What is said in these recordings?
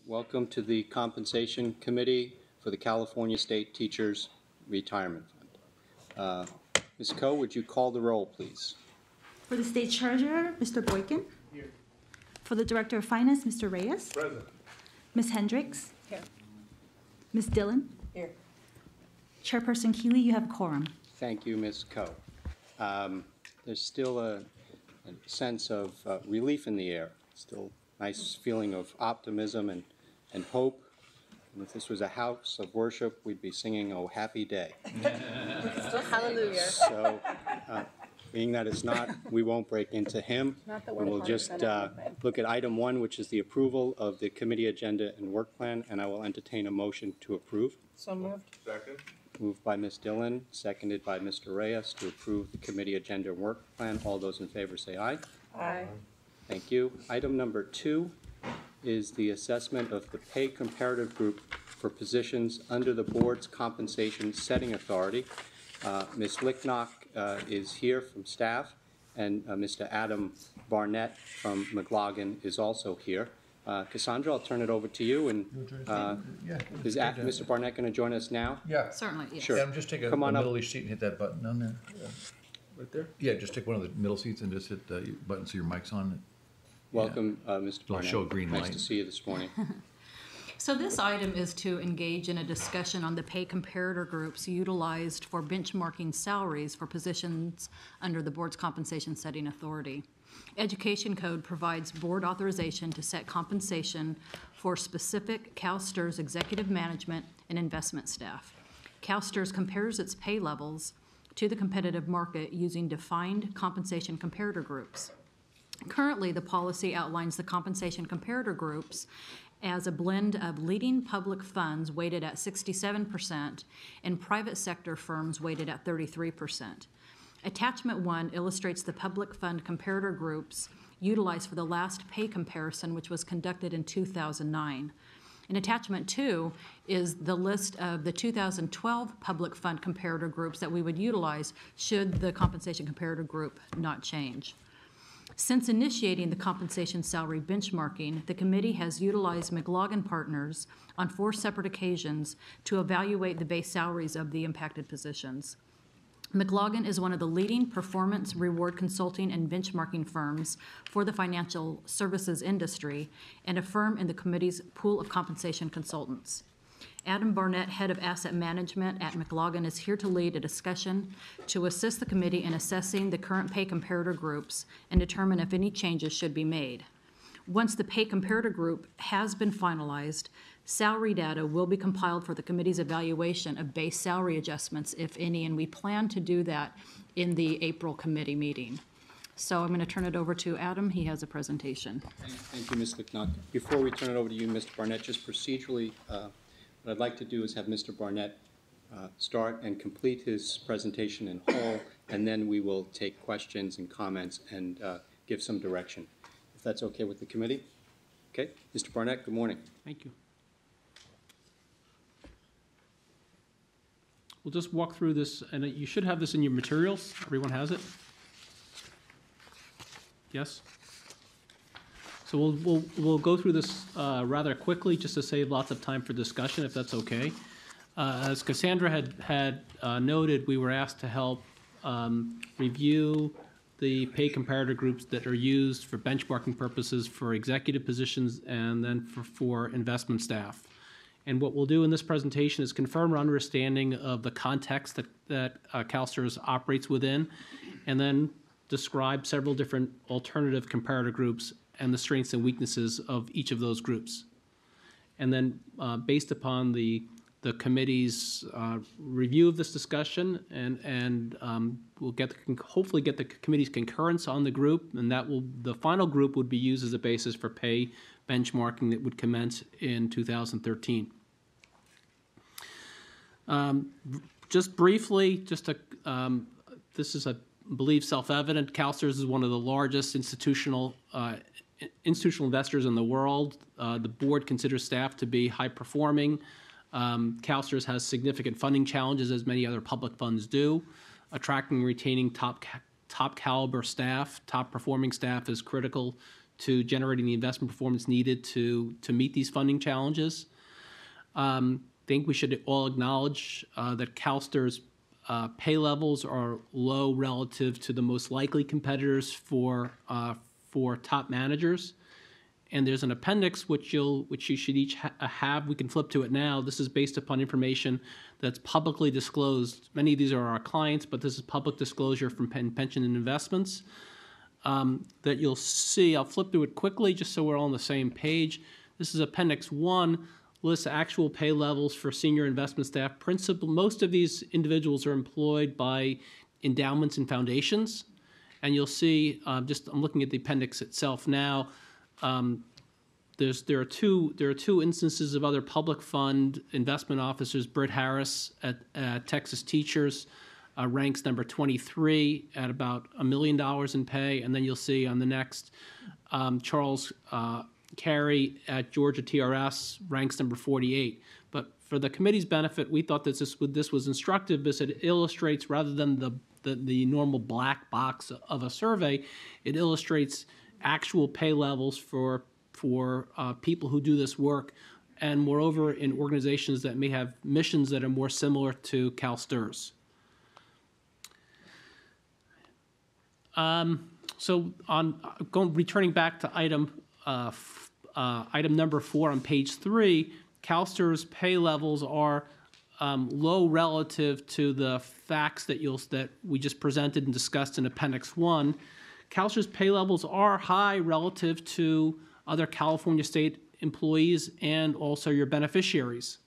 Welcome to the Compensation Committee for the California State Teachers Retirement Fund. Ms. Coe, would you call the roll, please? For the State Treasurer, Mr. Boykin. Here. For the Director of Finance, Mr. Reyes. Present. Ms. Hendricks. Here. Ms. Dillon. Here. Chairperson Keeley, you have a quorum. Thank you, Ms. Coe. There's still a sense of relief in the air, still nice feeling of optimism and hope. And if this was a house of worship, we'd be singing, "Oh, happy day." Hallelujah. So, being that it's not, we won't break into hymn. Not the And one we'll part just that I read. look at item 1, which is the approval of the committee agenda and work plan, and I will entertain a motion to approve. So moved. Second. Moved by Ms. Dillon, seconded by Mr. Reyes to approve the committee agenda and work plan. All those in favor say aye. Aye. Thank you. Item number 2 is the assessment of the pay comparative group for positions under the board's compensation setting authority. Ms. Licknock is here from staff, and Mr. Adam Barnett from McLaughlin is also here. Cassandra, I'll turn it over to you. And is Mr. Barnett going to join us now? Yeah. Certainly, yes. Sure. Yeah, just take a Come on up. middle-ish seat and hit that button down there. Right there? Yeah, just take one of the middle seats and just hit the button so your mic's on. Welcome, Mr. It'll Barnett. show a green Nice light. to see you this morning. So this item is to engage in a discussion on the pay comparator groups utilized for benchmarking salaries for positions under the board's compensation setting authority. Education Code provides board authorization to set compensation for specific CalSTRS executive management and investment staff. CalSTRS compares its pay levels to the competitive market using defined compensation comparator groups. Currently, the policy outlines the compensation comparator groups as a blend of leading public funds weighted at 67% and private sector firms weighted at 33%. Attachment 1 illustrates the public fund comparator groups utilized for the last pay comparison, which was conducted in 2009. And Attachment 2 is the list of the 2012 public fund comparator groups that we would utilize should the compensation comparator group not change. Since initiating the compensation salary benchmarking, the committee has utilized McLaughlin Partners on 4 separate occasions to evaluate the base salaries of the impacted positions. McLaughlin is one of the leading performance reward consulting and benchmarking firms for the financial services industry and a firm in the committee's pool of compensation consultants. Adam Barnett, head of asset management at McLaughlin, is here to lead a discussion to assist the committee in assessing the current pay comparator groups and determine if any changes should be made. Once the pay comparator group has been finalized, salary data will be compiled for the committee's evaluation of base salary adjustments, if any, and we plan to do that in the April committee meeting. So I'm going to turn it over to Adam. He has a presentation. Thank you, Ms. Licknock. Before we turn it over to you, Mr. Barnett, just procedurally, what I'd like to do is have Mr. Barnett start and complete his presentation in whole, and then we will take questions and comments and give some direction, if that's okay with the committee. Okay, Mr. Barnett, good morning. Thank you. We'll just walk through this, and you should have this in your materials. Everyone has it? Yes? So we'll go through this rather quickly, just to save lots of time for discussion, if that's okay. As Cassandra had noted, we were asked to help review the pay comparator groups that are used for benchmarking purposes for executive positions and then for investment staff. And what we'll do in this presentation is confirm our understanding of the context that CalSTRS operates within, and then describe several different alternative comparator groups and the strengths and weaknesses of each of those groups. And then based upon the committee's review of this discussion, and we'll hopefully get the committee's concurrence on the group, and the final group would be used as a basis for pay benchmarking that would commence in 2013. Just briefly, this is, I believe, self-evident. CalSTRS is one of the largest institutional investors in the world. The board considers staff to be high-performing. CalSTRS has significant funding challenges, as many other public funds do. Attracting and retaining top caliber staff, top performing staff is critical to generating the investment performance needed to meet these funding challenges. I think we should all acknowledge that CalSTRS pay levels are low relative to the most likely competitors for top managers. And there's an appendix which you should each have. We can flip to it now. This is based upon information that's publicly disclosed. Many of these are our clients, but this is public disclosure from Pension and Investments that you'll see. I'll flip through it quickly just so we're all on the same page. This is Appendix 1, lists actual pay levels for senior investment staff. Most of these individuals are employed by endowments and foundations. And you'll see, I'm looking at the appendix itself now, there are two instances of other public fund investment officers. Britt Harris at Texas Teachers ranks number 23 at about $1 million in pay, and then you'll see on the next Charles Carey at Georgia TRS ranks number 48. But for the committee's benefit, we thought that this was instructive because it illustrates, rather than the normal black box of a survey, it illustrates actual pay levels for people who do this work, and moreover in organizations that may have missions that are more similar to CalSTRS. Returning back to item number 4 on page 3, CalSTRS pay levels are low relative to the facts that we just presented and discussed in Appendix 1. CalSTRS pay levels are high relative to other California state employees and also your beneficiaries.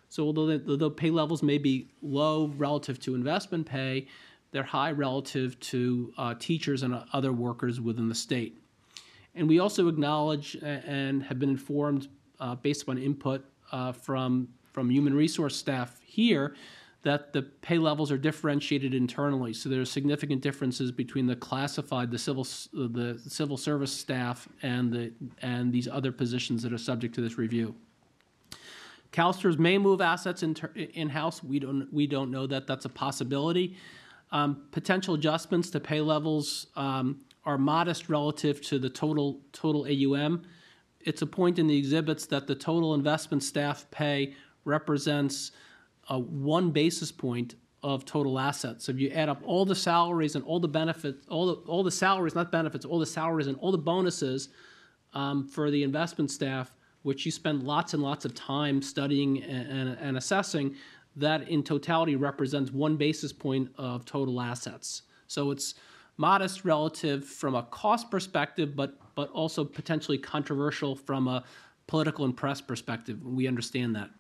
So although pay levels may be low relative to investment pay, they're high relative to teachers and other workers within the state. And we also acknowledge and have been informed based upon input from human resource staff here that the pay levels are differentiated internally. So there are significant differences between the classified, the civil service staff and these other positions that are subject to this review. CalSTRS may move assets in-house. We don't know that that's a possibility. Potential adjustments to pay levels are modest relative to the total AUM. It's a point in the exhibits that the total investment staff pay represents 1 basis point of total assets. So if you add up all the salaries and all the benefits, all the salaries, not benefits, all the salaries and all the bonuses for the investment staff, which you spend lots and lots of time studying and assessing, that in totality represents 1 basis point of total assets. So it's modest relative from a cost perspective, but also potentially controversial from a political and press perspective. We understand that.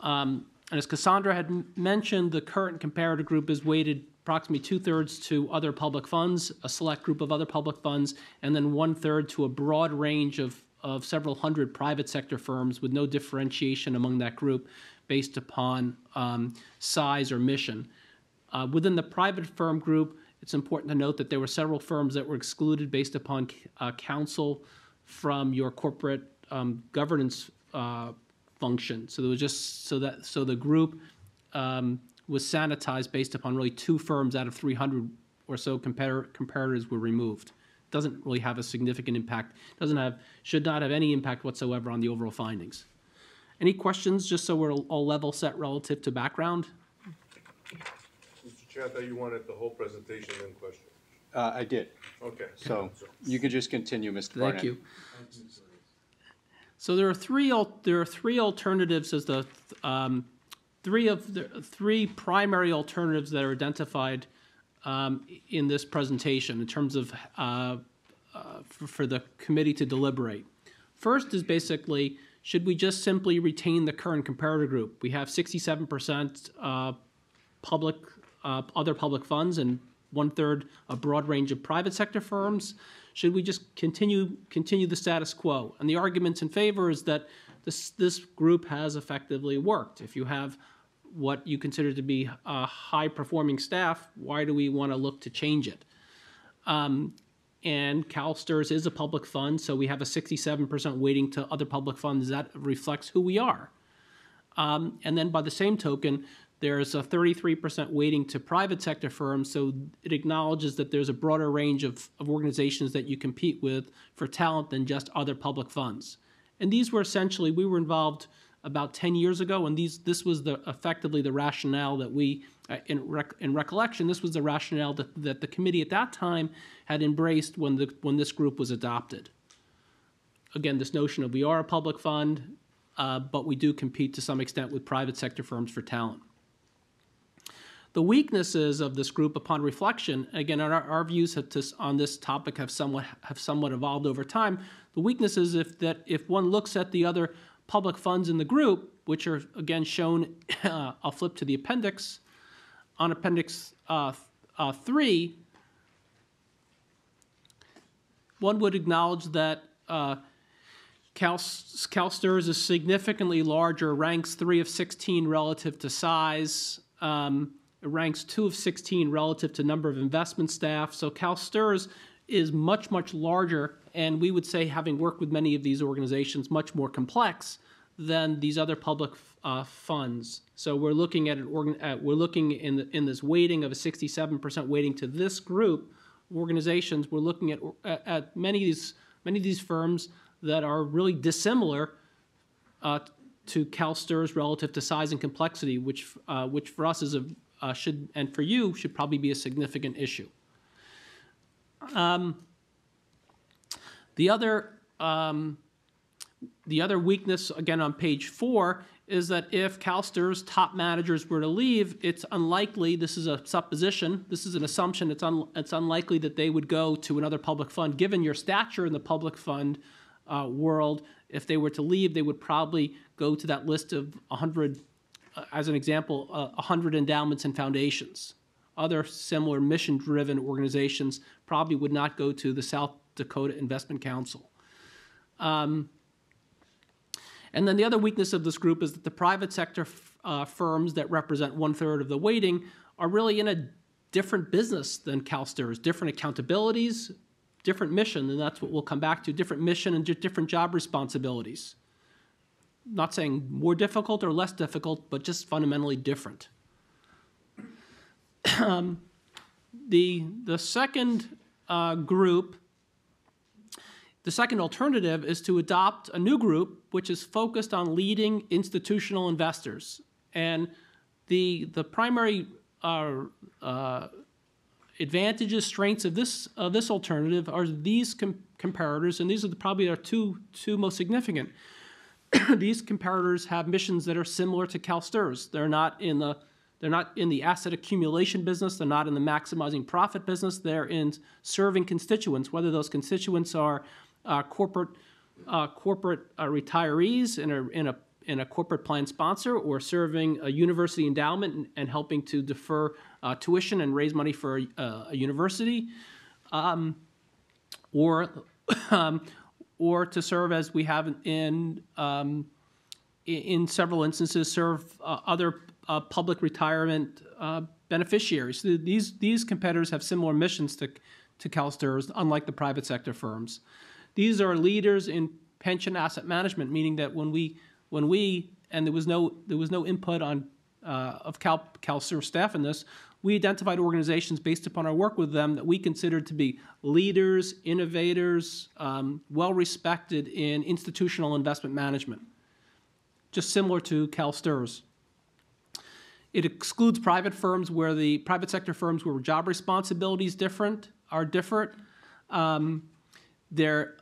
And as Cassandra had mentioned, the current comparator group is weighted approximately 2/3 to other public funds, a select group of other public funds, and then 1/3 to a broad range of several hundred private sector firms with no differentiation among that group based upon size or mission. Within the private firm group, it's important to note that there were several firms that were excluded based upon counsel from your corporate governance function. So there was so the group was sanitized based upon really 2 firms out of 300 or so comparators were removed. Doesn't really have a significant impact. Should not have any impact whatsoever on the overall findings. Any questions, just so we're all level set relative to background? Mr. Chair, I thought you wanted the whole presentation in question. I did. Okay. So you can just continue, Mr. Barnett. Thank you. So there are three alternatives as the three primary alternatives that are identified in this presentation in terms of for the committee to deliberate. First is basically, should we just simply retain the current comparator group? We have 67% other public funds and 1/3 a broad range of private sector firms. Should we just continue the status quo? And the arguments in favor is that this group has effectively worked. If you have what you consider to be high-performing staff, why do we want to look to change it? And CalSTRS is a public fund, so we have a 67% weighting to other public funds. That reflects who we are. And then by the same token, There's a 33% weighting to private sector firms, so it acknowledges that there's a broader range of organizations that you compete with for talent than just other public funds. And these were essentially, we were involved about 10 years ago, and this was effectively the rationale that we, in recollection, this was the rationale that the committee at that time had embraced when this group was adopted. Again, this notion of we are a public fund, but we do compete to some extent with private sector firms for talent. The weaknesses of this group, upon reflection, again, our views on this topic have somewhat evolved over time. The weakness is if one looks at the other public funds in the group, which are again shown, I'll flip to the appendix. On Appendix 3, one would acknowledge that CalSTRS is significantly larger, ranks 3 of 16 relative to size. It ranks 2 of 16 relative to number of investment staff. So CalSTRS is much, much larger, and we would say, having worked with many of these organizations, much more complex than these other public funds. So we're looking at we're looking in this weighting of a 67% weighting to this group of organizations. We're looking at many of these firms that are really dissimilar to CalSTRS relative to size and complexity, which for us is should, and for you, should probably be a significant issue. The other weakness, again on page 4, is that if CalSTRS top managers were to leave, it's unlikely, this is a supposition, this is an assumption, it's unlikely that they would go to another public fund. Given your stature in the public fund world, if they were to leave, they would probably go to that list of 100, as an example, 100 endowments and foundations. Other similar mission-driven organizations probably would not go to the South Dakota Investment Council. And then the other weakness of this group is that the private sector firms that represent 1/3 of the weighting are really in a different business than CalSTRS, different accountabilities, different mission, and that's what we'll come back to, different mission and different job responsibilities. Not saying more difficult or less difficult, but just fundamentally different. The second group, the second alternative is to adopt a new group which is focused on leading institutional investors. And the primary advantages, strengths of this alternative are these comparators, and these are probably our two most significant. These comparators have missions that are similar to CalSTRS. They're not in the asset accumulation business. They're not in the maximizing profit business. They're in serving constituents, whether those constituents are corporate retirees in a corporate plan sponsor, or serving a university endowment and helping to defer tuition and raise money for a university, or to serve, as we have in several instances, serve other public retirement beneficiaries. So these competitors have similar missions to CalSTRS, unlike the private sector firms. These are leaders in pension asset management, meaning that when we and there was no input on of CalSTRS staff in this, we identified organizations based upon our work with them that we considered to be leaders, innovators, well-respected in institutional investment management, just similar to CalSTRS. It excludes private firms where the private sector firms where job responsibilities are different. They're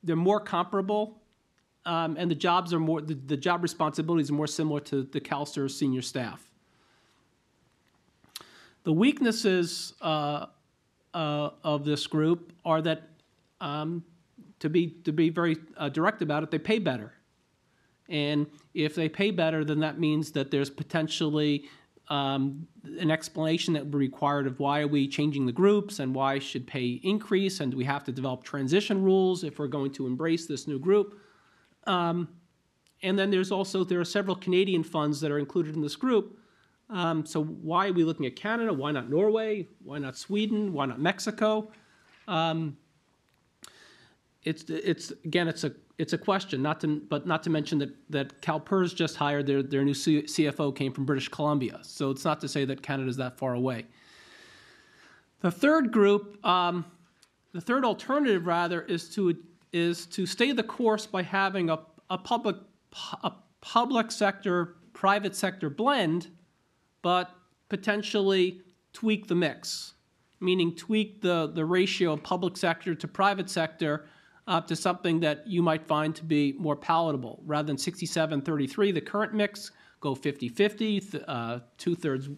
more comparable, and the jobs are more the job responsibilities are more similar to the CalSTRS senior staff. The weaknesses of this group are that, to be very direct about it, they pay better. And if they pay better, then that means that there's potentially an explanation that would be required of why are we changing the groups and why should pay increase, and do we have to develop transition rules if we're going to embrace this new group. And then there are several Canadian funds that are included in this group. So why are we looking at Canada? Why not Norway? Why not Sweden? Why not Mexico? again, it's a question, not to mention that CalPERS just hired their new CFO came from British Columbia. So it's not to say that Canada's that far away. The third group, the third alternative rather, is to stay the course by having a public sector, private sector blend, but potentially tweak the mix, meaning tweak the ratio of public sector to private sector to something that you might find to be more palatable. Rather than 67-33, the current mix, go 50-50, two-thirds,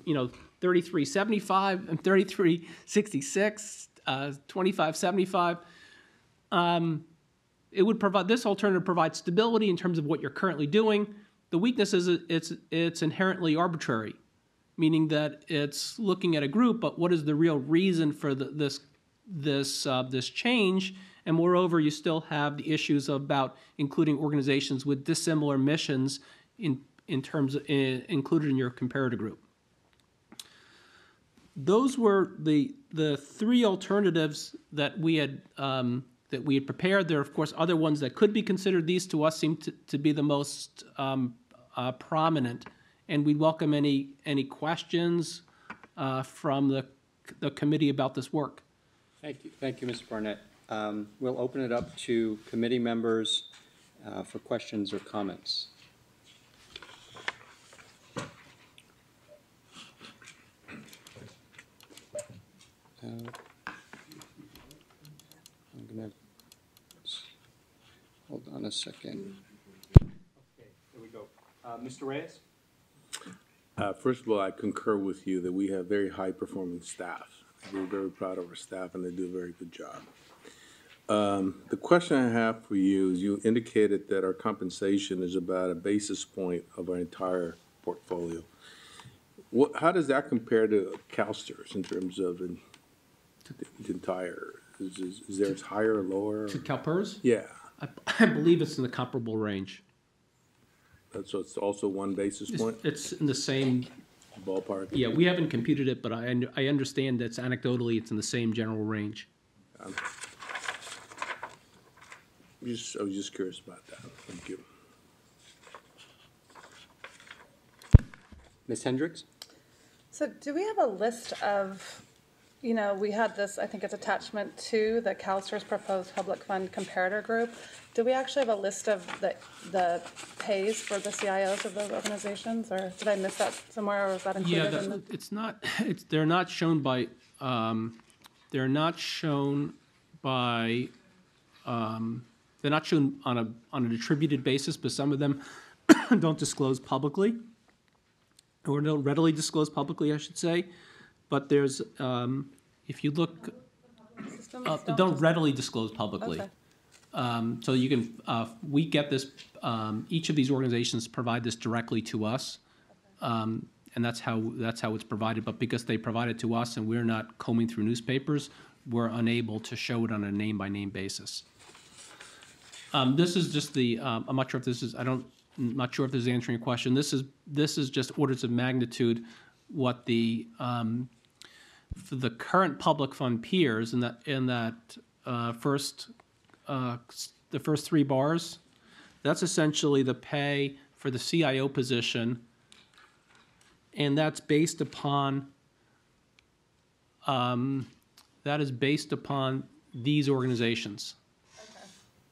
33-75 and 33-66, 25-75. It would provide, this alternative provides stability in terms of what you're currently doing. The weakness is it's inherently arbitrary, meaning that it's looking at a group, but what is the real reason for this change? And moreover, you still have the issues about including organizations with dissimilar missions in terms of included in your comparator group. Those were the three alternatives that we had prepared. There are, of course, other ones that could be considered. These to us seem to be the most prominent, and we'd welcome any questions from the committee about this work. Thank you, Mr. Barnett. We'll open it up to committee members for questions or comments. I'm gonna hold on a second. Okay, here we go. Mr. Reyes? First of all, I concur with you that we have very high-performing staff. We're very proud of our staff, and they do a very good job. The question I have for you is you indicated that our compensation is about a basis point of our entire portfolio. How does that compare to CalSTRS in terms of the entire? Is theirs higher or lower? To CalPERS? Yeah. I believe it's in the comparable range. So it's also one basis point? It's in the same Ballpark? Yeah, we haven't computed it, but I understand that anecdotally it's in the same general range. I was just curious about that. Thank you. Ms. Hendricks? So do we have a list of, we had this, I think it's attachment to the CalSTRS proposed public fund comparator group. Do we actually have a list of the pays for the CIOs of those organizations, or did I miss that somewhere, or was that included in the? It's not. They're not shown by. They're not shown by. They're not shown on a distributed basis, but some of them don't disclose publicly, or don't readily disclose publicly, I should say. But there's, if you look, don't readily disclose publicly. Okay. So you can, we get this, each of these organizations provide this directly to us, and that's how it's provided. But because they provide it to us and we're not combing through newspapers, we're unable to show it on a name-by-name basis. This is just the, I'm not sure if this is, I'm not sure if this is answering your question. This is just orders of magnitude what the, for the current public fund peers in that first, the first three bars, that's essentially the pay for the CIO position, and that's based upon, that is based upon these organizations.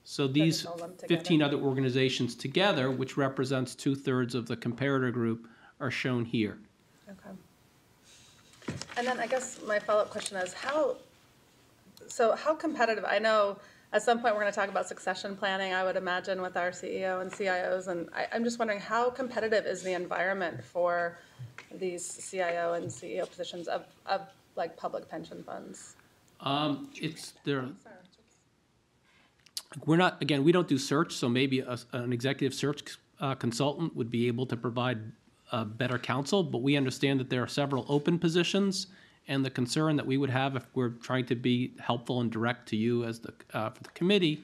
So these 15 other organizations together, which represents 2/3 of the comparator group, are shown here. Okay. And then I guess my follow-up question is how competitive, I know at some point we're going to talk about succession planning, I would imagine, with our CEO and CIOs, and I'm just wondering how competitive is the environment for these CIO and CEO positions of like public pension funds? We're not, again, we don't do search, so maybe an executive search consultant would be able to provide better counsel, but we understand that there are several open positions, and the concern that we would have if we're trying to be helpful and direct to you as for the committee,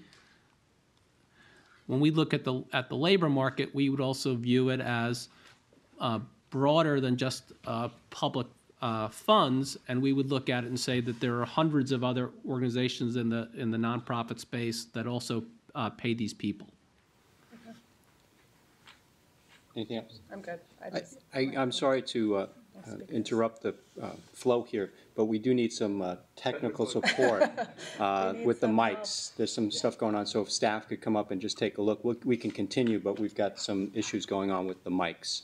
when we look at the labor market, we would also view it as broader than just public funds, and we would look at it and say that there are hundreds of other organizations in the nonprofit space that also pay these people. Anything else? I'm good. I'm sorry to interrupt the flow here, but we do need some technical support with the mics. There's some stuff going on, so if staff could come up and just take a look. We can continue, but we've got some issues going on with the mics.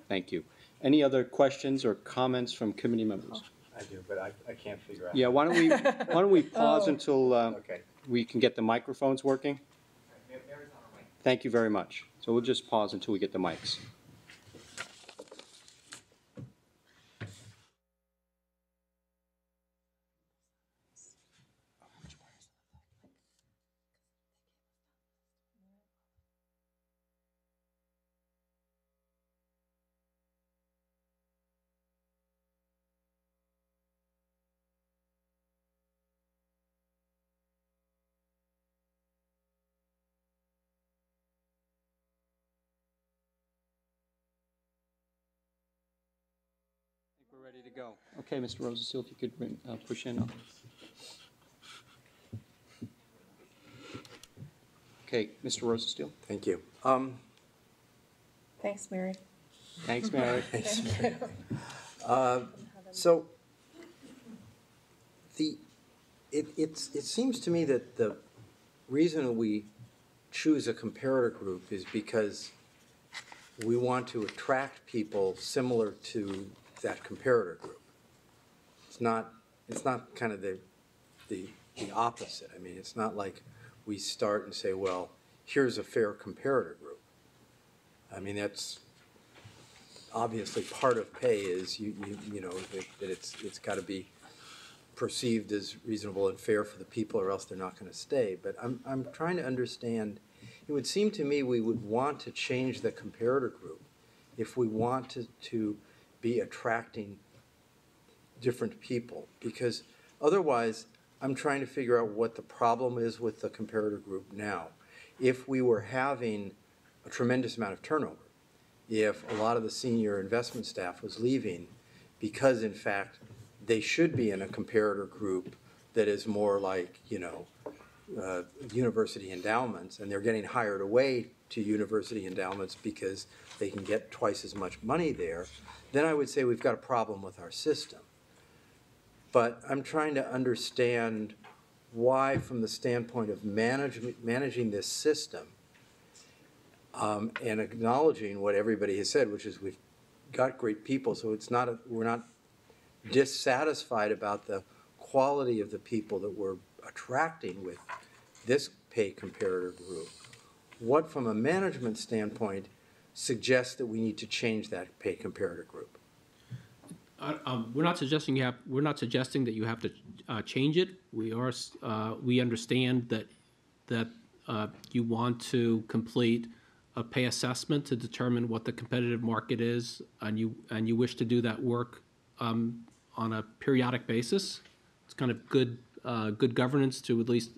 Thank you. Any other questions or comments from committee members? I do, but I can't figure out. Yeah, why don't we pause until Okay. we can get the microphones working? Thank you very much. So we'll just pause until we get the mics. We're ready to go. Okay, Mr. Rosenstiel, if you could push in. Okay, Mr. Rosenstiel. Thank you. Thanks, Mary. Thanks, Mary. So it seems to me that the reason we choose a comparator group is because we want to attract people similar to that comparator group. It's not kind of the opposite. I mean, it's not like we start and say, well, here's a fair comparator group. I mean, that's obviously part of pay is you know that it's got to be perceived as reasonable and fair for the people, or else they're not going to stay. But I'm trying to understand. It would seem to me we would want to change the comparator group if we want to be attracting different people, because otherwise I'm trying to figure out what the problem is with the comparator group now. If we were having a tremendous amount of turnover, if a lot of the senior investment staff was leaving because in fact they should be in a comparator group that is more like, you know, university endowments, and they're getting hired away to university endowments because they can get twice as much money there, then I would say we've got a problem with our system. But I'm trying to understand why, from the standpoint of managing this system, and acknowledging what everybody has said, which is we've got great people, so it's not we're not dissatisfied about the quality of the people that we're attracting with this pay comparator group. What, from a management standpoint, suggests that we need to change that pay comparator group? We're not suggesting that you have to change it. We understand that you want to complete a pay assessment to determine what the competitive market is, and you wish to do that work on a periodic basis. It's kind of good governance to at least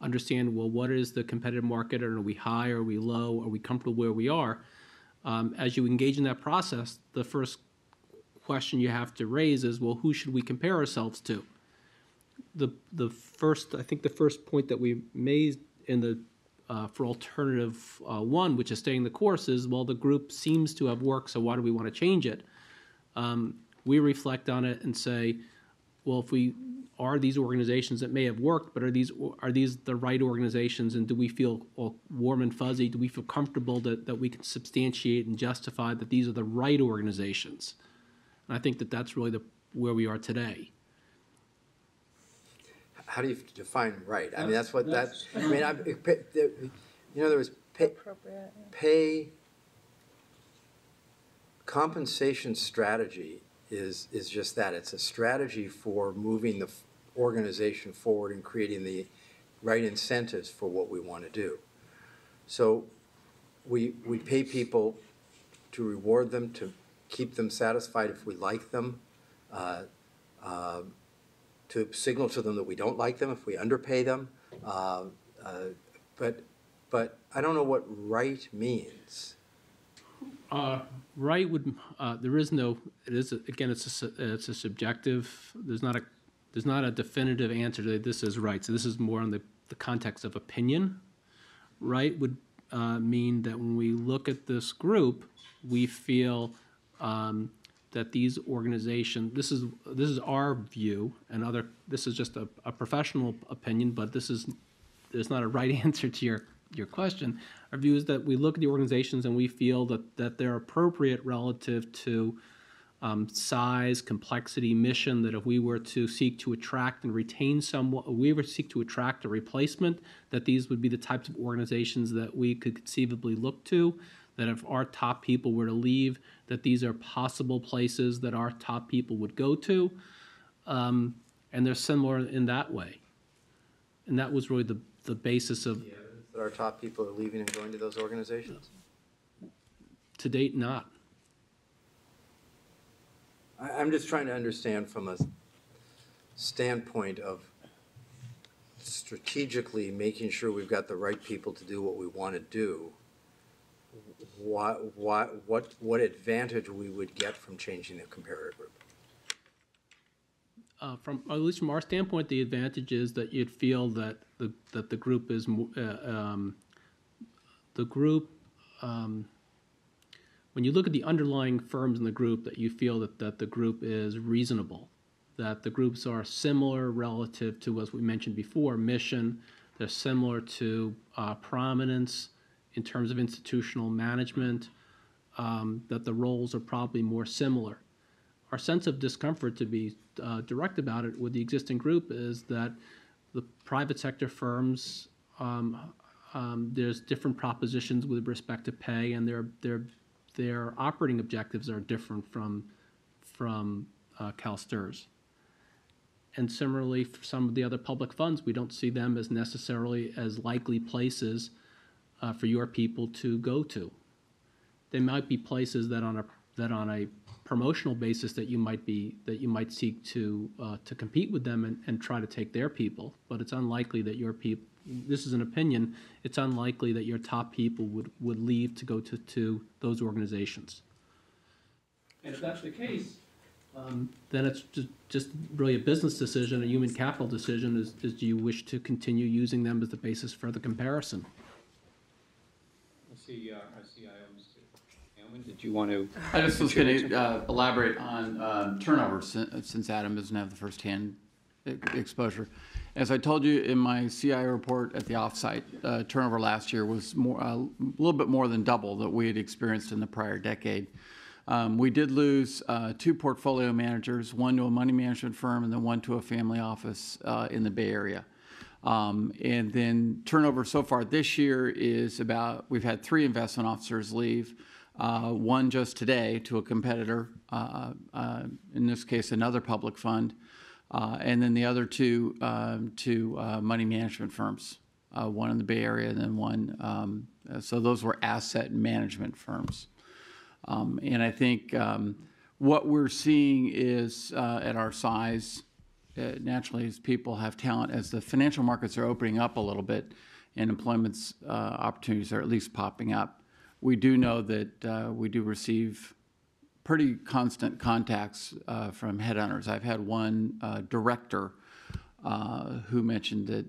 understand, well, what is the competitive market? Are we high? Are we low? Are we comfortable where we are? As you engage in that process, the first question you have to raise is, well, who should we compare ourselves to? I think the first point that we made in the for alternative one, which is staying the course, is, well, the group seems to have worked, so why do we want to change it? We reflect on it and say, well, if we are these organizations that may have worked, but are these the right organizations, and do we feel warm and fuzzy? Do we feel comfortable that we can substantiate and justify that these are the right organizations? And I think that's really where we are today. How do you define right? I mean, that's what that's. I mean, there was pay compensation strategy is just that. It's a strategy for moving the organization forward and creating the right incentives for what we want to do. So we pay people to reward them, to keep them satisfied if we like them, to signal to them that we don't like them if we underpay them. But I don't know what right means. Right would, there is no, it is, again, it's a subjective, there's not a definitive answer to this is right. So this is more on the context of opinion. Right would mean that when we look at this group, we feel that these organizations, this is our view, and this is just a professional opinion, but there's not a right answer to your question. Our view is that we look at the organizations and we feel that they're appropriate relative to size, complexity, mission, that if we were to seek to attract and retain someone, if we were to seek to attract a replacement, that these would be the types of organizations that we could conceivably look to, that if our top people were to leave, that these are possible places that our top people would go to, and they're similar in that way. And that was really the basis of, The evidence that our top people are leaving and going to those organizations? to date, not. I'm just trying to understand from a standpoint of strategically making sure we've got the right people to do what we want to do. What advantage we would get from changing the comparator group? From, at least from our standpoint, the advantage is that you'd feel that the group is, when you look at the underlying firms in the group, that you feel that the group is reasonable, that the groups are similar relative to, as we mentioned before, mission, they're similar to prominence in terms of institutional management, that the roles are probably more similar. Our sense of discomfort, to be direct about it, with the existing group is that the private sector firms, there's different propositions with respect to pay, and their operating objectives are different from CalSTRS. And similarly, for some of the other public funds, we don't see them as necessarily as likely places for your people to go to. They might be places that on a promotional basis that you might seek to compete with them and try to take their people, but it's unlikely that your people, this is an opinion, it's unlikely that your top people would leave to go to those organizations. And if that's the case, then it's just really a business decision, a human capital decision, is do you wish to continue using them as the basis for the comparison? I see our CIO, Mr. Aylman, did you want to? I just was going to elaborate on turnover, since Adam doesn't have the firsthand exposure. As I told you in my CIO report at the offsite, turnover last year was a little bit more than double that we had experienced in the prior decade. We did lose 2 portfolio managers, one to a money management firm and then one to a family office in the Bay Area. And then turnover so far this year is we've had 3 investment officers leave, one just today to a competitor, in this case another public fund, and then the other 2 to money management firms, one in the Bay Area and then one, so those were asset management firms. And I think what we're seeing is at our size, naturally, as people have talent, as the financial markets are opening up a little bit and employment's opportunities are at least popping up, we do know that we do receive pretty constant contacts from headhunters. I've had one director who mentioned that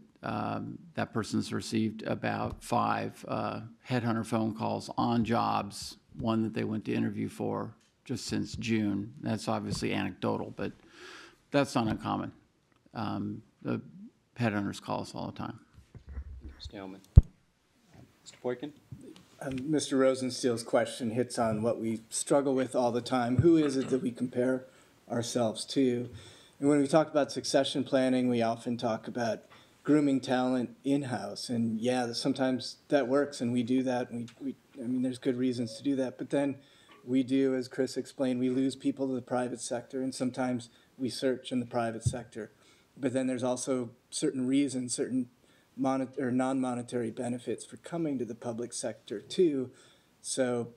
that person's received about 5 headhunter phone calls on jobs, one that they went to interview for just since June. That's obviously anecdotal, but that's not uncommon. The headhunters call us all the time. Mr. Aylman. Mr. Boykin? Mr. Rosensteel's question hits on what we struggle with all the time. Who is it that we compare ourselves to? And when we talk about succession planning, we often talk about grooming talent in-house. And yeah, sometimes that works, and we do that. I mean, there's good reasons to do that. But then we do, as Chris explained, we lose people to the private sector, and sometimes we search in the private sector. But then there's also certain reasons, certain non-monetary benefits for coming to the public sector too. So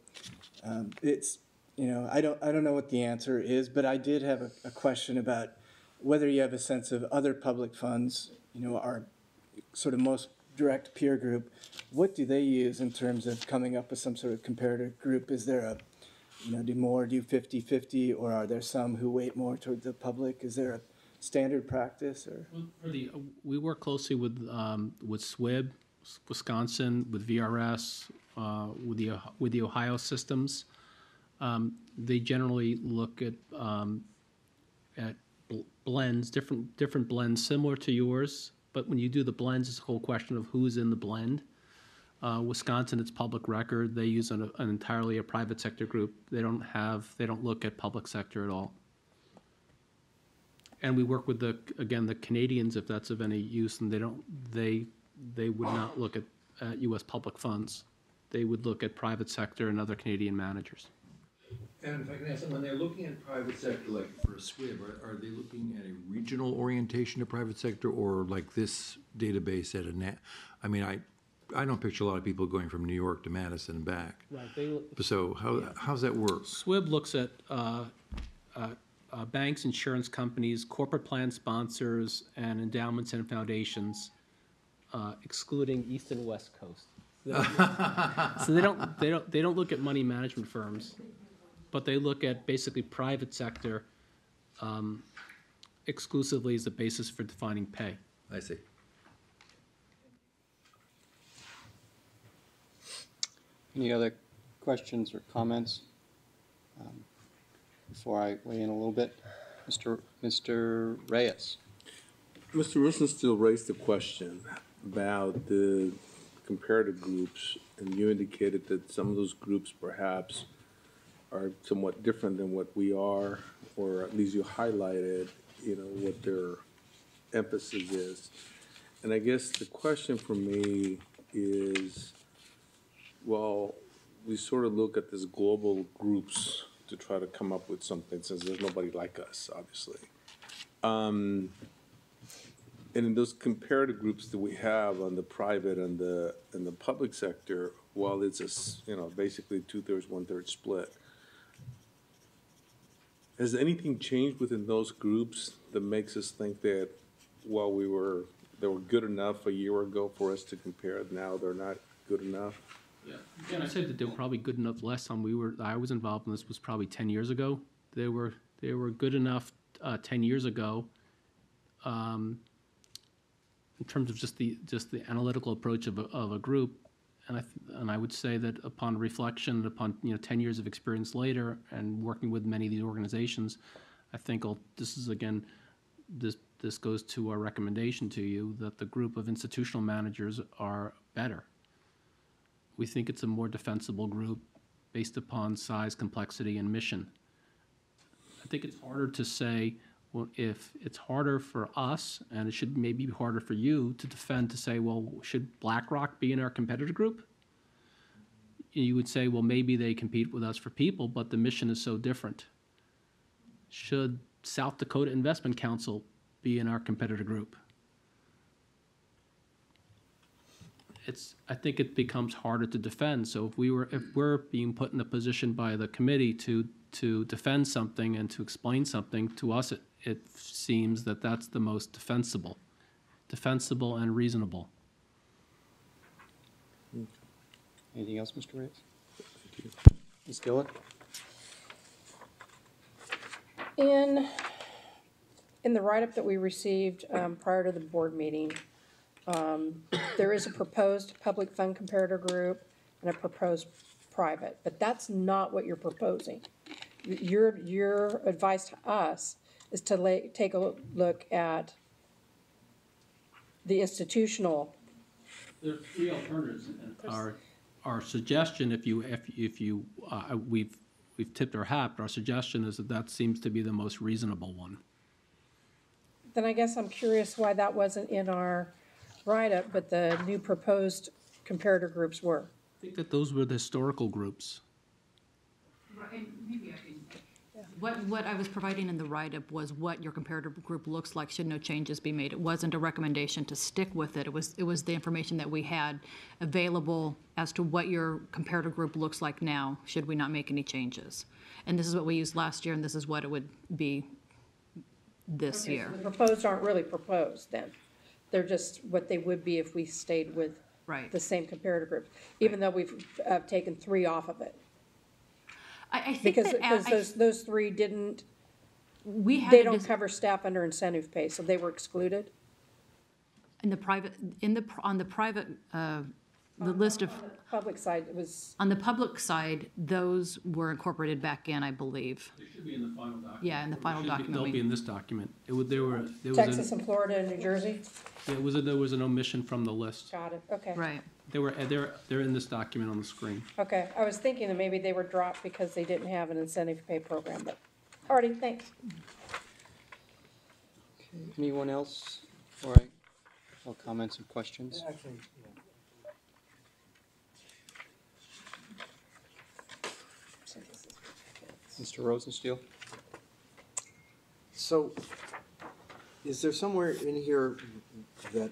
it's, I don't know what the answer is, but I did have a question about whether you have a sense of other public funds, our sort of most direct peer group. What do they use in terms of coming up with some sort of comparative group? Is there do more, do 50/50, or are there some who weight more toward the public? Is there a standard practice or? We work closely with SWIB, Wisconsin, with VRS, with the Ohio systems. They generally look at blends, different blends similar to yours, but when you do the blends, it's a whole question of who's in the blend. Wisconsin, it's public record. They use an entirely a private sector group. They don't look at public sector at all. And we work with the Canadians, if that's of any use, and they would not look at U.S. public funds. They would look at private sector and other Canadian managers. And if I can ask, when they're looking at private sector, like for a SWIB, are they looking at a regional orientation to private sector, or like this database at I mean, I don't picture a lot of people going from New York to Madison and back. Right. So how's that work? SWIB looks at banks, insurance companies, corporate plan sponsors, and endowments and foundations, excluding East and West Coast. So they don't look at money management firms, but they look at basically private sector exclusively as the basis for defining pay. I see. Any other questions or comments before I weigh in a little bit? Mr. Reyes. Mr. Rosenstiel raised the question about the comparative groups, and you indicated that some of those groups perhaps are somewhat different than what we are, or at least you highlighted, what their emphasis is. And I guess the question for me is, well, we sort of look at these global groups to try to come up with something, since there's nobody like us, obviously. And in those comparative groups that we have on the private and the public sector, while it's basically 2/3, 1/3 split, has anything changed within those groups that makes us think that while they were good enough a year ago for us to compare, now they're not good enough? Yeah. And I said that they were probably good enough last time I was involved in this was probably 10 years ago. They were good enough 10 years ago in terms of just the analytical approach of a group. And I would say that upon reflection, upon 10 years of experience later and working with many of these organizations, I think this goes to our recommendation to you that the group of institutional managers are better. We think it's a more defensible group based upon size, complexity, and mission. I think it's harder to say, well, if it's harder for us, and it should maybe be harder for you to defend, to say, well, should BlackRock be in our competitor group? You would say, well, maybe they compete with us for people, but the mission is so different. Should South Dakota Investment Council be in our competitor group? I think it becomes harder to defend. So if we're being put in a position by the committee to defend something and to explain something, to us it seems that that's the most defensible and reasonable. Anything else, Mr. Reyes? Ms. Dillon? In the write-up that we received prior to the board meeting, there is a proposed public fund comparator group and a proposed private, but that's not what you're proposing. Your advice to us is to take a look at the institutional. There are three alternatives. Our suggestion, we've tipped our hat, but our suggestion is that seems to be the most reasonable one. Then I guess I'm curious why that wasn't in our write-up, but the new proposed comparator groups were. I think that those were the historical groups. And maybe I can. What I was providing in the write-up was what your comparative group looks like should no changes be made. It wasn't a recommendation to stick with it. It was the information that we had available as to what your comparative group looks like now, should we not make any changes. And this is what we used last year, and this is what it would be this year. So the proposed aren't really proposed then. They're just what they would be if we stayed with the same comparator group, even though we've taken 3 off of it. I think Because, that, because those three didn't, we had. they a don't dis- cover staff under incentive pay, so they were excluded? In the private, on the private, the list of, Public side, it was, on the public side, those were incorporated back in, I believe. They should be in the final document. Yeah, in the final document. They'll be in this document. There was Texas and Florida and New Jersey? there was an omission from the list. Got it, okay. Right. They're in this document on the screen. Okay, I was thinking that maybe they were dropped because they didn't have an incentive pay program, but, alrighty, thanks. Anyone else? All right. All comments and questions? Mr. Rosensteel? So, is there somewhere in here that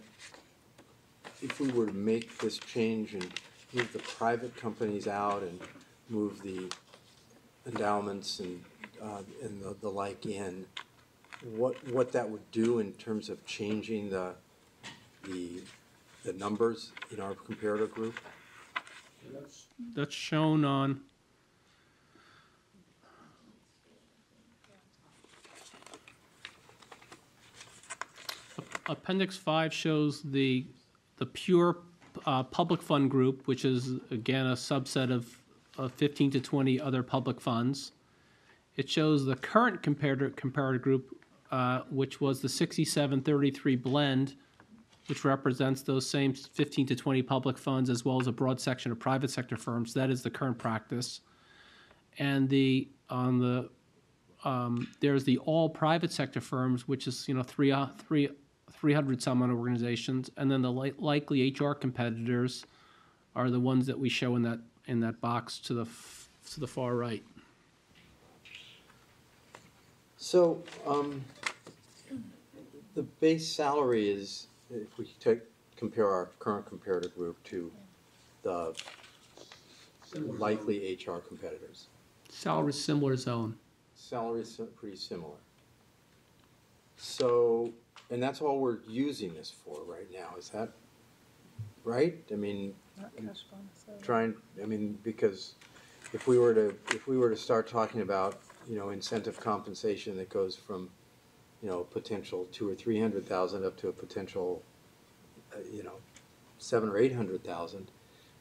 if we were to make this change and move the private companies out and move the endowments and the like in, what that would do in terms of changing the numbers in our comparator group? That's shown on Appendix 5 shows the pure public fund group, which is, again, a subset of 15 to 20 other public funds. It shows the current comparator group, which was the 67-33 blend, which represents those same 15 to 20 public funds, as well as a broad section of private sector firms. That is the current practice. And there's the all private sector firms, which is 300 some odd organizations, and then the likely HR competitors are the ones that we show in that box to the far right. So, the base salary is, if we compare our current comparator group to the likely HR competitors, Salary similar zone. salaries are pretty similar. So, and that's all we're using this for right now, is that right? I mean, because if we were to start talking about, incentive compensation that goes from, potential 200,000 or 300,000 up to a potential, 700,000 or 800,000,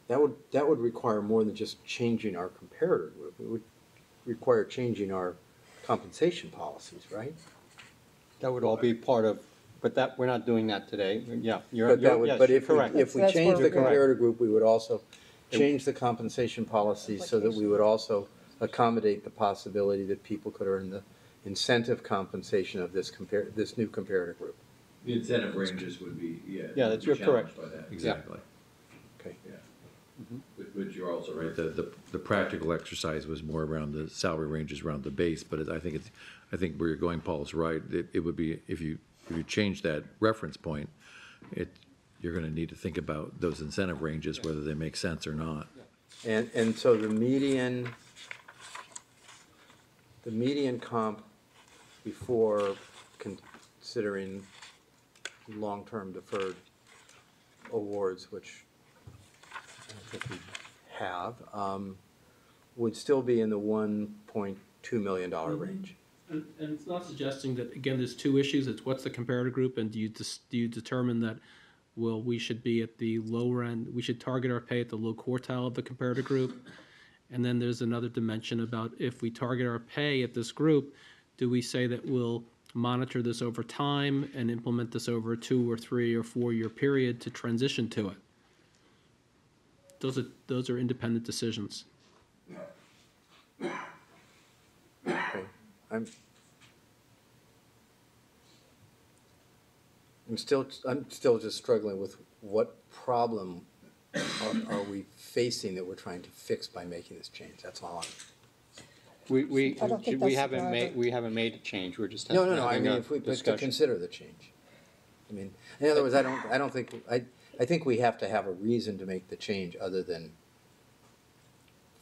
that would require more than just changing our comparator group. It would require changing our compensation policies, right? That would all be part of, but that, we're not doing that today. Yeah, But if correct. we That's change where the we're going. comparator group, we would also change the compensation policies so that we would also accommodate the possibility that people could earn the incentive compensation of this new comparator group. The incentive ranges would be, Yeah, that's- you're correct. challenged by that. Exactly. Okay. Yeah. But you're also right, the practical exercise was more around the salary ranges around the base, but I think where you're going, Paul, is right. It would be, if you change that reference point, you're gonna need to think about those incentive ranges, whether they make sense or not. And so the median comp before considering long-term deferred awards, which I think we have, would still be in the $1.2 million range. And it's not suggesting that, again, there's two issues. It's what's the comparator group, and do you determine that, well, we should be at the lower end, we should target our pay at the low quartile of the comparator group? And then there's another dimension about if we target our pay at this group, do we say that we'll monitor this over time and implement this over a 2 or 3 or 4 year period to transition to it? Those are independent decisions. Okay. I'm still just struggling with what problem are we facing that we're trying to fix by making this change? That's all We I don't think that's the haven't made, driver. we haven't made a change. We're just No, having I mean, a if we, but to discussion. consider the change. I mean, in other words, I think we have to have a reason to make the change other than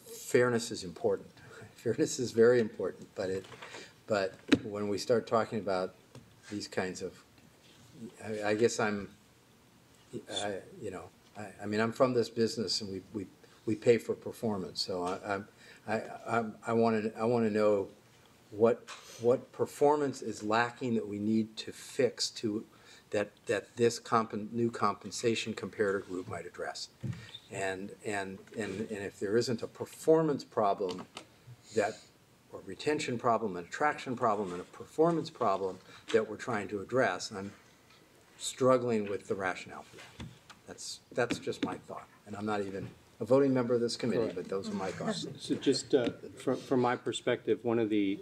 fairness is important. Fairness is very important, but when we start talking about these kinds of, I guess I'm from this business and we pay for performance, so I want to know what performance is lacking that we need to fix to, that this new compensation comparator group might address. And if there isn't a performance problem or retention problem, an attraction problem, and a performance problem that we're trying to address, I'm struggling with the rationale for that. That's just my thought. And I'm not even a voting member of this committee, but those are my thoughts. So just from my perspective, one of the,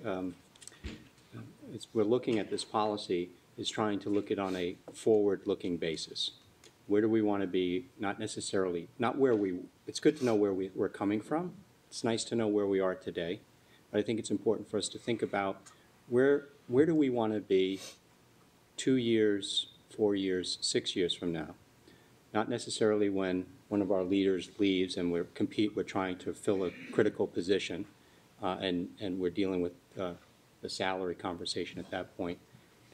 we're looking at this policy is trying to look at on a forward-looking basis. Where do we want to be? Not necessarily, not where it's good to know where we're coming from. It's nice to know where we are today. But I think it's important for us to think about where do we want to be 2 years, 4 years, 6 years from now? Not necessarily when one of our leaders leaves and we're trying to fill a critical position and we're dealing with the salary conversation at that point.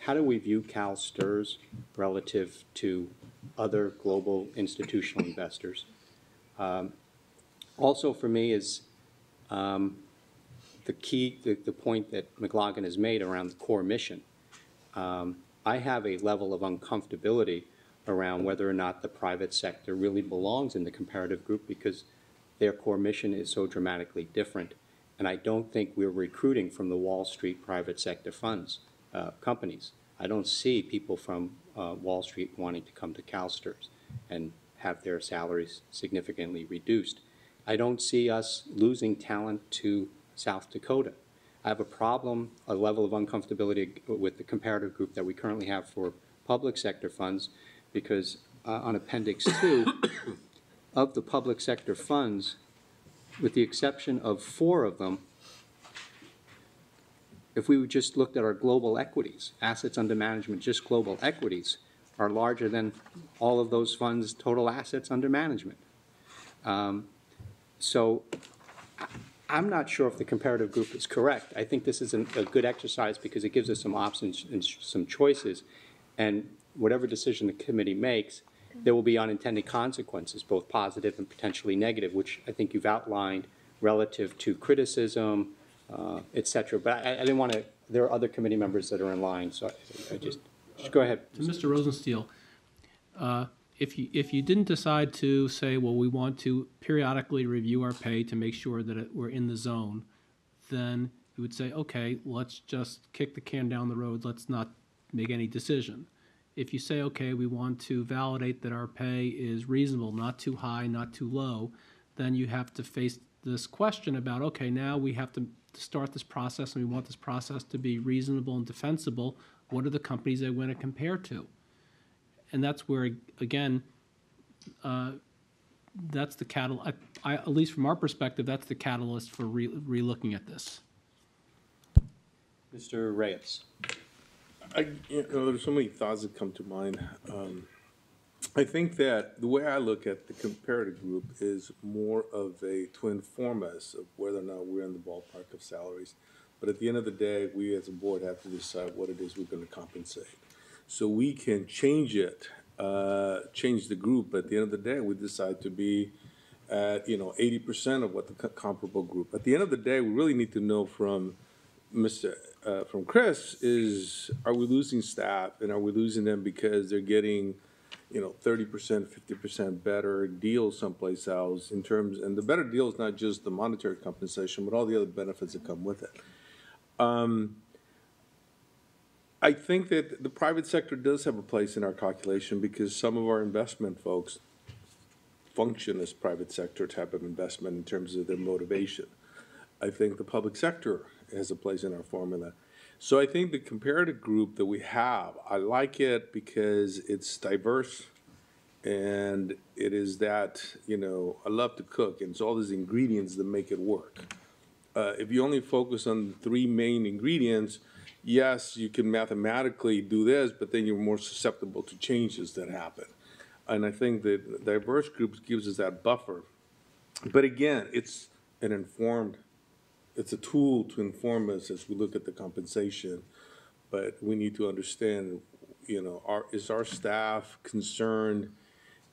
How do we view CalSTRS relative to other global institutional investors? Also for me is the point that McLaughlin has made around the core mission. I have a level of uncomfortability around whether or not the private sector really belongs in the comparative group because their core mission is so dramatically different. And I don't think we're recruiting from the Wall Street private sector funds, companies. I don't see people from Wall Street wanting to come to CalSTRS and have their salaries significantly reduced. I don't see us losing talent to South Dakota. I have a level of uncomfortability with the comparative group that we currently have for public sector funds because on Appendix 2 of the public sector funds, with the exception of 4 of them, if we just looked at our global equities, assets under management, just global equities, are larger than all of those funds' total assets under management. So I'm not sure if the comparative group is correct. I think this is a good exercise because it gives us some options and some choices. And whatever decision the committee makes, there will be unintended consequences, both positive and potentially negative, which I think you've outlined relative to criticism, et cetera. But I didn't want to, there are other committee members that are in line, so I just go ahead. To Mr. Rosenstiel, if you didn't decide to say, well, we want to periodically review our pay to make sure that we're in the zone, then you would say, okay, let's just kick the can down the road. Let's not make any decision. If you say, okay, we want to validate that our pay is reasonable, not too high, not too low, then you have to face this question about, okay, now we have to start this process and we want this process to be reasonable and defensible. What are the companies they want to compare to? And that's where, again, that's the catalyst, at least from our perspective, that's the catalyst for re-looking at this. Mr. Reyes. There's so many thoughts that come to mind. I think that the way I look at the comparative group is more of to inform us of whether or not we're in the ballpark of salaries. But at the end of the day, we as a board have to decide what it is we're going to compensate. So we can change it, change the group. But at the end of the day, we decide to be at 80% of what the comparable group. At the end of the day, we really need to know from from Chris is, are we losing staff, and are we losing them because they're getting 30%, 50% better deals someplace else in terms, and the better deal is not just the monetary compensation, but all the other benefits that come with it. I think that the private sector does have a place in our calculation because some of our investment folks function as private sector type of investment in terms of their motivation. I think the public sector has a place in our formula. So I think the comparative group that we have, I like it because it's diverse and it is that, I love to cook, and it's all these ingredients that make it work. If you only focus on the 3 main ingredients, yes, you can mathematically do this, but then you're more susceptible to changes that happen. And I think that diverse groups gives us that buffer. But again, it's a tool to inform us as we look at the compensation. But we need to understand, is our staff concerned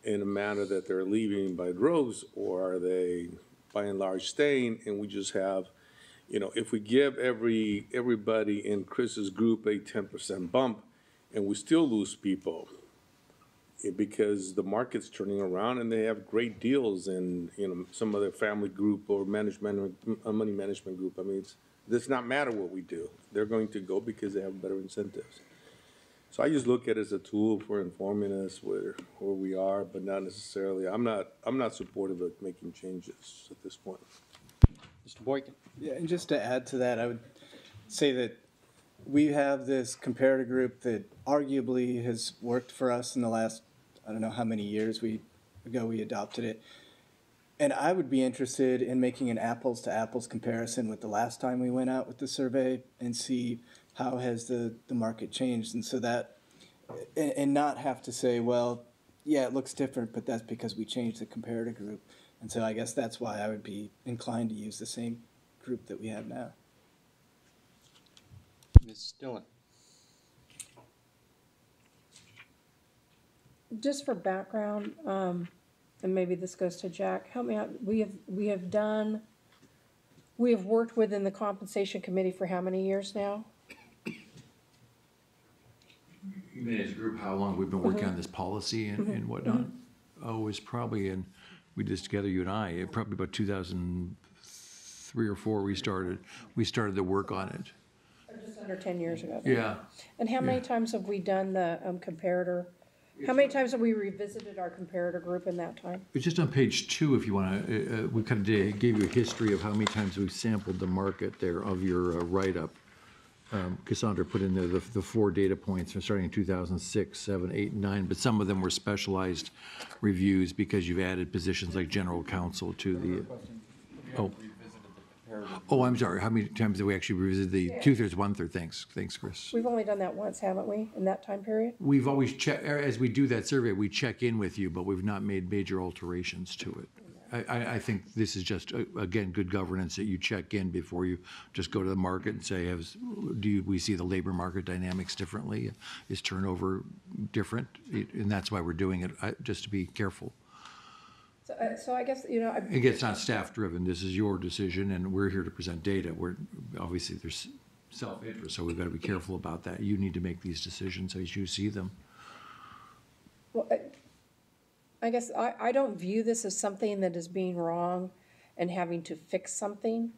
in a manner that they're leaving by droves, or are they by and large staying, and we just have, if we give everybody in Chris's group a 10% bump, and we still lose people, because the market's turning around and they have great deals in, some other family group or money management group. I mean, it does not matter what we do. They're going to go because they have better incentives. So I just look at it as a tool for informing us where we are, but not necessarily, I'm not supportive of making changes at this point. Mr. Boykin? Yeah, and just to add to that, I would say that we have this comparator group that arguably has worked for us in the last, I don't know how many years ago we adopted it. And I would be interested in making an apples to apples comparison with the last time we went out with the survey and see how has the market changed. And so that, and not have to say, well, yeah, it looks different, but that's because we changed the comparator group. And so I guess that's why I would be inclined to use the same group that we have now. Ms. Dillon? Just for background, and maybe this goes to Jack, help me out. We have worked within the compensation committee for how many years now? You mean as a group, how long we've been working on this policy and whatnot? Oh, it's probably, and we did this together, you and I, probably about 2003 or 4 we started the work on it. Just under 10 years ago. Yeah. And how many times have we done the comparator? How many times have we revisited our comparator group in that time? It's just on page 2, if you want to, we kind of gave you a history of how many times we've sampled the market there of your write-up. Cassandra put in there the 4 data points from starting in 2006, 7, 8, 9, but some of them were specialized reviews because you've added positions like general counsel to the. Oh, I'm sorry. How many times did we actually revisit the 2/3, 1/3? Thanks, Chris. We've only done that once, haven't we, in that time period? We've always checked, as we do that survey, we check in with you, but we've not made major alterations to it. I think this is just, again, good governance that you check in before you just go to the market and say, we see the labor market dynamics differently? Is turnover different? And that's why we're doing it, just to be careful. So I guess, Again, it's not staff-driven. This is your decision, and we're here to present data. Obviously, there's self-interest, so we've got to be careful about that. You need to make these decisions as you see them. Well, I guess I don't view this as something that is being wrong and having to fix something.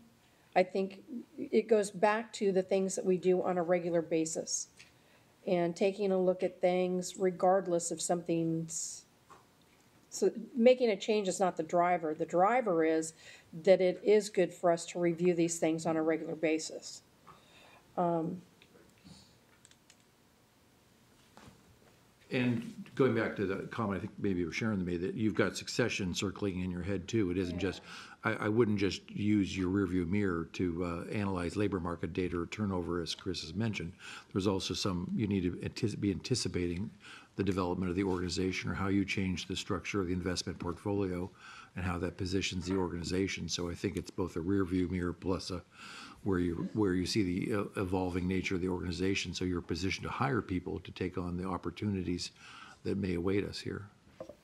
I think it goes back to the things that we do on a regular basis and taking a look at things regardless if something's. So making a change is not the driver. The driver is that it is good for us to review these things on a regular basis. And going back to the comment, I think maybe it was Sharon made, that you've got succession circling in your head too. It isn't just, I wouldn't just use your rearview mirror to analyze labor market data or turnover, as Chris has mentioned. There's also you need to be anticipating the development of the organization or how you change the structure of the investment portfolio and how that positions the organization. So I think it's both a rearview mirror plus where you see the evolving nature of the organization, so you're positioned to hire people to take on the opportunities that may await us here.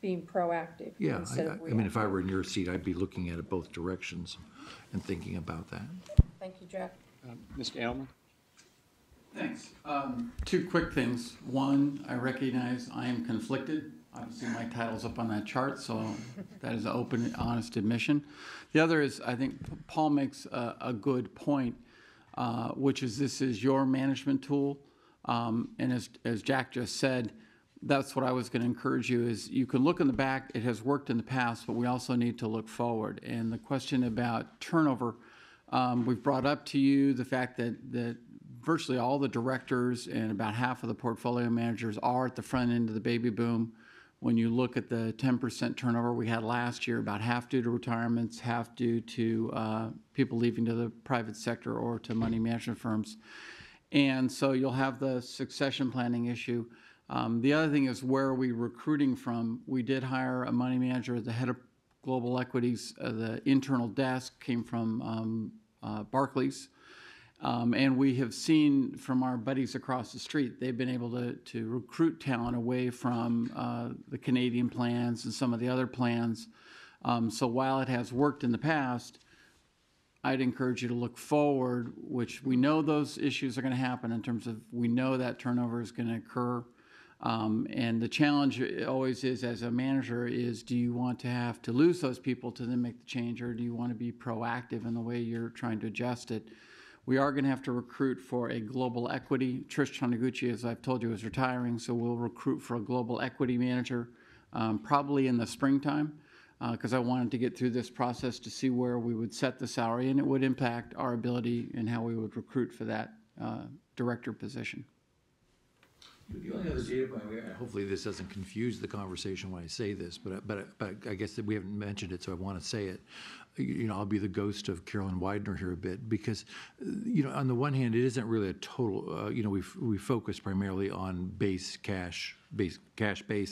Being proactive. Yeah, I mean, if I were in your seat, I'd be looking at it both directions and thinking about that. Thank you, Jack. Mr. Edelman? Thanks. 2 quick things. One, I recognize I am conflicted. Obviously, my title's up on that chart, so that is an open, honest admission. The other is, I think Paul makes a good point, which is this is your management tool. And as Jack just said, that's what I was going to encourage you is you can look in the back. It has worked in the past, but we also need to look forward. And the question about turnover, we've brought up to you the fact that virtually all the directors and about half of the portfolio managers are at the front end of the baby boom. When you look at the 10% turnover we had last year, about half due to retirements, half due to people leaving to the private sector or to money management firms. And so you'll have the succession planning issue. The other thing is, where are we recruiting from? We did hire a money manager, the head of global equities. The internal desk came from Barclays. And we have seen from our buddies across the street, they've been able to recruit talent away from the Canadian plans and some of the other plans So while it has worked in the past, I'd encourage you to look forward, which we know those issues are going to happen in terms of, we know that turnover is going to occur. And the challenge always is, as a manager, is do you want to have to lose those people to then make the change, or do you want to be proactive in the way you're trying to adjust it? We are going to have to recruit for a global equity. Trish Taniguchi, as I've told you, is retiring, so we'll recruit for a global equity manager probably in the springtime, because I wanted to get through this process to see where we would set the salary, and it would impact our ability and how we would recruit for that director position. The only other data point, hopefully this doesn't confuse the conversation when I say this, but I guess that we haven't mentioned it, so I want to say it. I'll be the ghost of Carolyn Widener here a bit, because, on the one hand, it isn't really a total, we focus primarily on cash base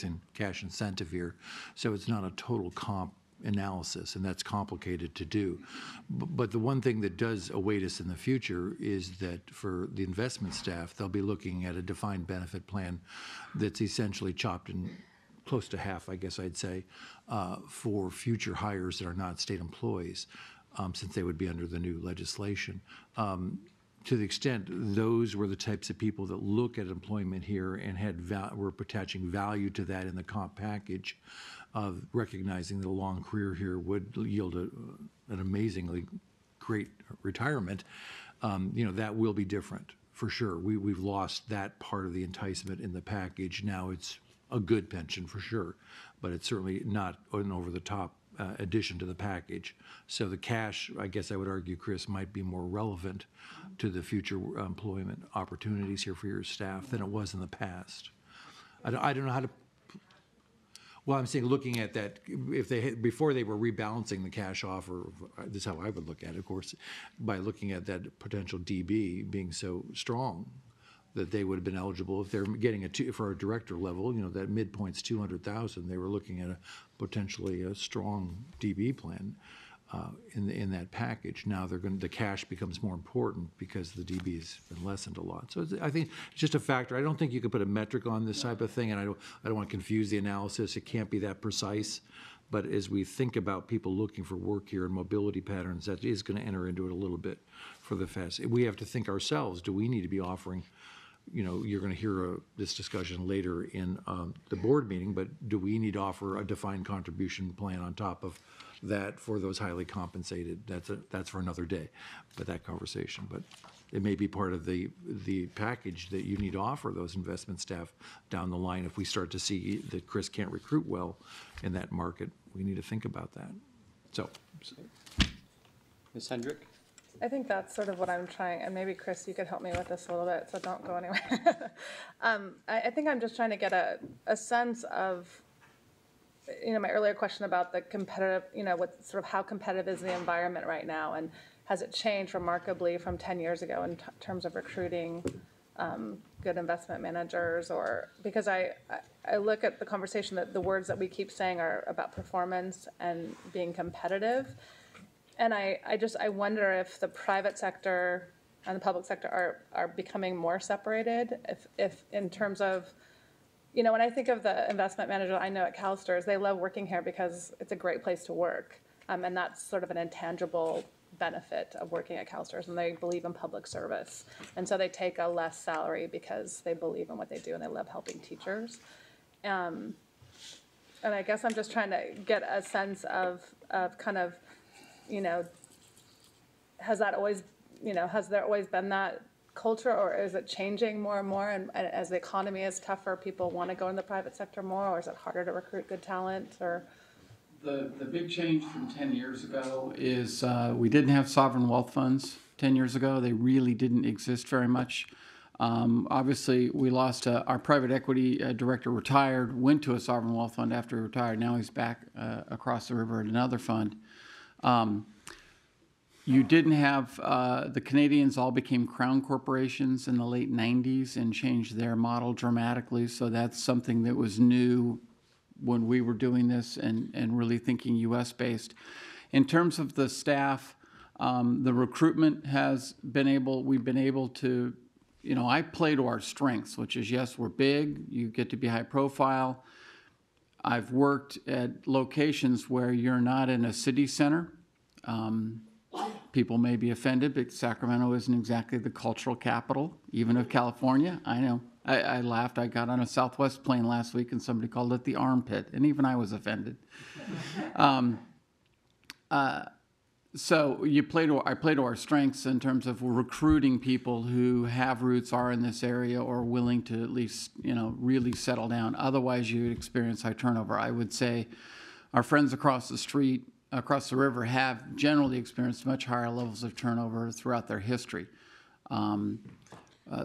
and cash incentive here, so it's not a total comp analysis, and that's complicated to do. But the one thing that does await us in the future is that for the investment staff, they'll be looking at a defined benefit plan that's essentially chopped in close to half, I guess I'd say, for future hires that are not state employees, since they would be under the new legislation. To the extent those were the types of people that look at employment here and were attaching value to that in the comp package, of recognizing that a long career here would yield an amazingly great retirement, that will be different for sure. We've lost that part of the enticement in the package. Now it's a good pension for sure, but it's certainly not an over-the-top addition to the package. So the cash, I guess I would argue, Chris, might be more relevant to the future employment opportunities here for your staff than it was in the past. I don't know how to. Well, I'm saying, looking at that, if they had, before they were rebalancing the cash offer, this is how I would look at it, of course, by looking at that potential DB being so strong that they would have been eligible if they're getting for a director level, that midpoint's 200,000. They were looking at potentially a strong DB plan in that package. Now the cash becomes more important because the DB has been lessened a lot. So I think it's just a factor. I don't think you could put a metric on this type of thing, and I don't want to confuse the analysis. It can't be that precise. But as we think about people looking for work here and mobility patterns, that is going to enter into it a little bit for the FAS. We have to think ourselves, do we need to be offering, you're going to hear this discussion later in the board meeting, but do we need to offer a defined contribution plan on top of that for those highly compensated? That's for another day, but that conversation. But it may be part of the package that you need to offer those investment staff down the line. If we start to see that Chris can't recruit well in that market, we need to think about that. So, Ms. Hendrick? I think that's sort of what I'm trying, and maybe Chris, you could help me with this a little bit, so don't go anywhere. I think I'm just trying to get a sense of, my earlier question about the competitive, what sort of how competitive is the environment right now, and has it changed remarkably from 10 years ago in terms of recruiting good investment managers? Or because I look at the conversation that the words that we keep saying are about performance and being competitive. And I wonder if the private sector and the public sector are becoming more separated, if in terms of, when I think of the investment manager I know at CalSTRS, they love working here because it's a great place to work. And that's sort of an intangible benefit of working at CalSTRS, and they believe in public service. And so they take a less salary because they believe in what they do and they love helping teachers. And I guess I'm just trying to get a sense of kind of, has that always, has there always been that culture, or is it changing more and more? And as the economy is tougher, people want to go in the private sector more, or is it harder to recruit good talent? Or the big change from 10 years ago is we didn't have sovereign wealth funds 10 years ago. They really didn't exist very much. Obviously, we lost our private equity director retired, went to a sovereign wealth fund after he retired. Now he's back across the river at another fund. You didn't have, the Canadians all became crown corporations in the late 90s and changed their model dramatically. So that's something that was new when we were doing this and really thinking US-based. In terms of the staff, the recruitment we've been able to, I play to our strengths, which is, yes, we're big, you get to be high profile. I've worked at locations where you're not in a city center. People may be offended, but Sacramento isn't exactly the cultural capital, even of California. I know. I laughed. I got on a Southwest plane last week and somebody called it the armpit, and even I was offended. So I play to our strengths in terms of recruiting people who have roots, are in this area, or willing to at least, really settle down. Otherwise, you would experience high turnover. I would say our friends across the street, across the river, have generally experienced much higher levels of turnover throughout their history.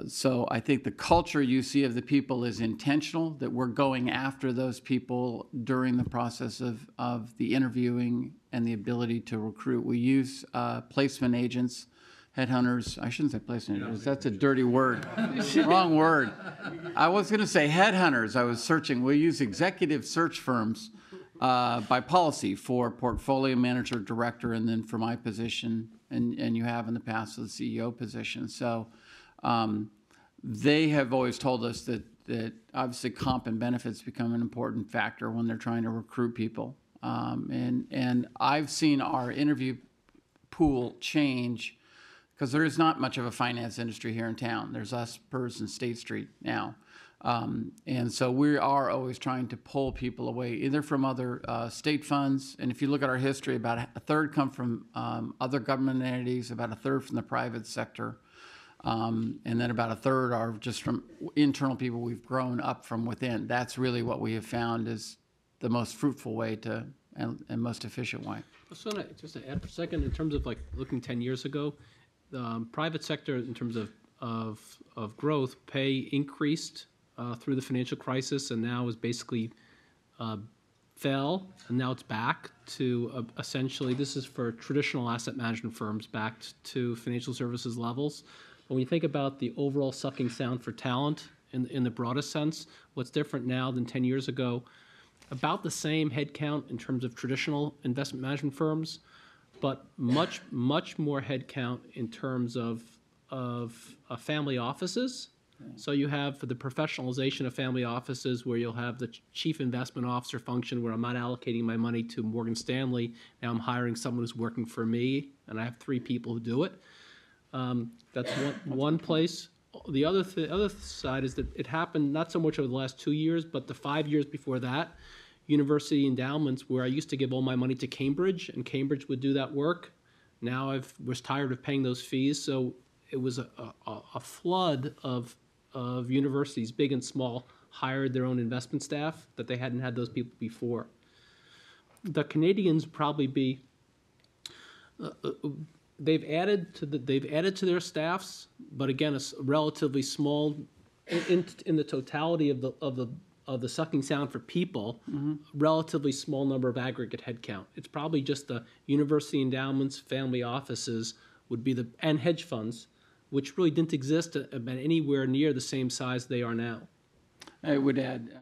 So I think the culture you see of the people is intentional, that we're going after those people during the process of the interviewing and the ability to recruit. We use placement agents, headhunters. I shouldn't say placement agents. That's a dirty word. Wrong word. I was going to say headhunters. I was searching. We use executive search firms by policy for portfolio manager, director, and then for my position, and you have in the past the CEO position. So they have always told us that obviously comp and benefits become an important factor when they're trying to recruit people. And I've seen our interview pool change because there is not much of a finance industry here in town. There's us, PERS, and State Street now. And so we are always trying to pull people away, either from other state funds, and if you look at our history, about a third come from other government entities, about a third from the private sector, and then about a third are just from internal people we've grown up from within. That's really what we have found is the most fruitful way to and most efficient way. Just to add for a second, in terms of like looking 10 years ago, the private sector in terms of growth, pay increased through the financial crisis, and now is basically fell, and now it's back to essentially, this is for traditional asset management firms, back to financial services levels. When you think about the overall sucking sound for talent in the broadest sense, what's different now than 10 years ago? About the same headcount in terms of traditional investment management firms, but much more headcount in terms of family offices. So you have the professionalization of family offices where you'll have the chief investment officer function where I'm not allocating my money to Morgan Stanley. Now I'm hiring someone who's working for me, and I have 3 people who do it. That's one place. The other side is that it happened not so much over the last 2 years, but the 5 years before that, university endowments where I used to give all my money to Cambridge, and Cambridge would do that work. Now I was tired of paying those fees, so it was a flood of universities, big and small, hired their own investment staff that they hadn't had those people before. The Canadians probably be they've added to their staffs, but again, a relatively small in the totality of the sucking sound for people, relatively small number of aggregate headcount. It's probably just the university endowments, family offices would be and hedge funds, which really didn't exist about anywhere near the same size they are now. I would add